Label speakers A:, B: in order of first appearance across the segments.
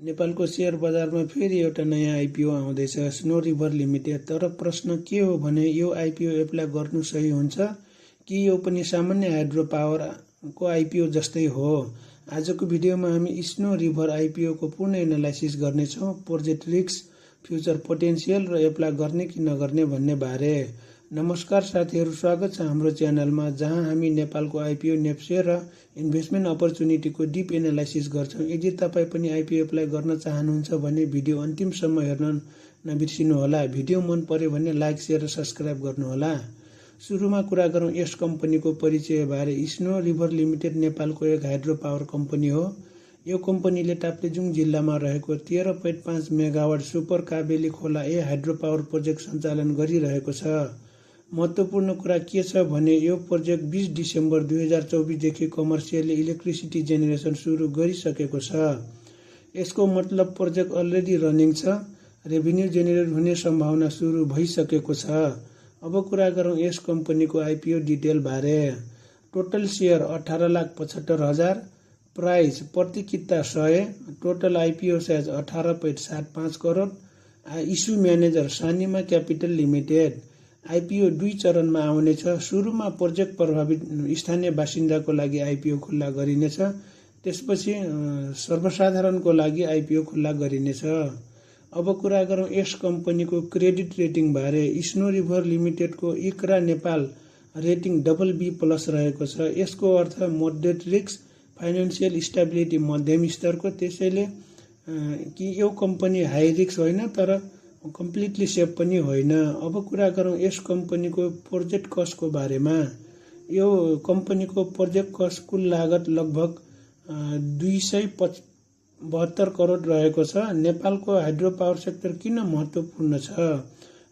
A: नेपालको शेयर बजारमा फेरि एउटा नयाँ आइपिओ आउँदैछ, स्नो रिभर लिमिटेड। तर प्रश्न के हो भने यो आइपिओ एप्लाई गर्नु सही हुन्छ कि यो पनि सामान्य हाइड्रो पावरको आइपिओ जस्तै हो। आजको भिडियोमा हामी स्नो रिभर आइपिओको पूर्ण एनालाइसिस गर्नेछौँ, प्रोजेक्ट रिस्क, फ्युचर पोटेन्सियल र एप्लाई गर्ने कि नगर्ने भन्ने बारे। नमस्कार साथीहरू, स्वागत छ हाम्रो च्यानलमा, जहाँ हामी नेपालको आइपिओ, नेप्से र इन्भेस्टमेन्ट अपर्च्युनिटीको डिप एनालाइसिस गर्छौँ। यदि तपाईँ पनि आइपिओ एप्लाई गर्न चाहनुहुन्छ भने भिडियो अन्तिमसम्म हेर्न नबिर्सिनुहोला। भिडियो मन पर्यो भने लाइक, सेयर र सब्सक्राइब गर्नुहोला। सुरुमा कुरा गरौँ यस कम्पनीको परिचय बारे। स्नो रिभर लिमिटेड नेपालको एक हाइड्रो पावर कम्पनी हो। यो कम्पनीले ताप्लेजुङ जिल्लामा रहेको 13.5 मेगावाट सुपर काबेली खोला ए हाइड्रो पावर प्रोजेक्ट सञ्चालन गरिरहेको छ। महत्त्वपूर्ण कुरा के छ भने यो प्रोजेक्ट 20 डिसेम्बर 2024 देखि कमर्सियली इलेक्ट्रिसिटी जेनेरेसन सुरु गरिसकेको छ। यसको मतलब प्रोजेक्ट अलरेडी रनिङ छ, रेभिन्यू जेनेरेट हुने सम्भावना सुरु भइसकेको छ। अब कुरा गरौँ यस कम्पनीको आइपिओ डिटेल बारे। टोटल शेयर 18,75,000, प्राइस प्रति किता 100, total IPO size 18.75 crore, issue manager Sanima capital limited. IPO 2 चरणमा आउनेछ। सुरुमा प्रोजेक्ट प्रभावित स्थानीय बासिन्दाको लागि आइपिओ खुल्ला गरिनेछ, त्यसपछि सर्वसाधारणको लागि आइपिओ खुल्ला गरिनेछ। अब कुरा गरौँ यस कम्पनीको क्रेडिट रेटिङ बारे। स्नो रिभर लिमिटेडको इक्रा नेपाल रेटिङ BB+ रहेको छ। यसको अर्थ मोडरेट रिस्क, फाइनेन्सियल स्टेबिलिटी मध्यम स्तरको, त्यसैले कि यो कम्पनी हाई रिस्क होइन तर कम्प्लिटली सेफ पनि होइन। अब कुरा गरौँ यस कम्पनीको प्रोजेक्ट कस्टको बारेमा। यो कम्पनीको प्रोजेक्ट कस्ट कुल लागत लगभग 272 करोड रहेको छ। नेपालको हाइड्रो पावर सेक्टर किन महत्त्वपूर्ण छ?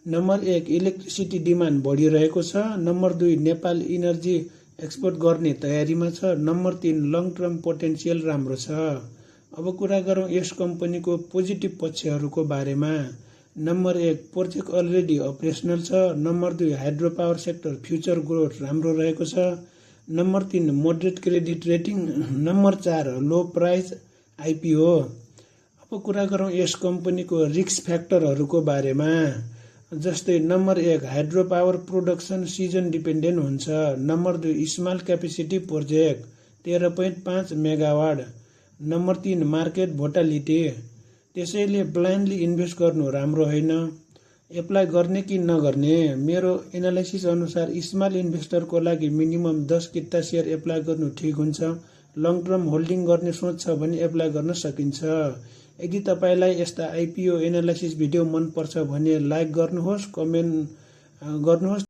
A: नम्बर 1, इलेक्ट्रिसिटी डिमान्ड बढिरहेको छ। नम्बर 2, नेपाल इनर्जी एक्सपोर्ट गर्ने तयारीमा छ। नम्बर 3, लङ टर्म पोटेन्सियल राम्रो छ। अब कुरा गरौँ यस कम्पनीको पोजिटिभ पक्षहरूको बारेमा। नम्बर 1, प्रोजेक्ट अलरेडी अपरेसनल छ। Number 2, hydro power sector future growth राम्रो रहेको छ। Number 3, moderate credit rating. Number 4, low price IPO. अब कुरा गरौँ यस कम्पनीको रिस्क फ्याक्टरहरूको बारेमा। जस्तै number 1, hydro power production season dependent हुन्छ। Number 2, small capacity project 13.5 megawatt. Number 3, market volatility, त्यसैले ब्लाइन्डली इन्भेस्ट गर्नु राम्रो होइन। एप्लाई गर्ने कि नगर्ने? मेरो एनालाइसिस अनुसार स्मल इन्भेस्टरको लागि मिनिमम 10 किता सेयर एप्लाई गर्नु ठिक हुन्छ। लङ टर्म होल्डिङ गर्ने सोच छ भने एप्लाई गर्न सकिन्छ। यदि तपाईँलाई यस्ता आइपिओ एनालाइसिस भिडियो मन पर्छ भने लाइक गर्नुहोस्, कमेन्ट गर्नुहोस्,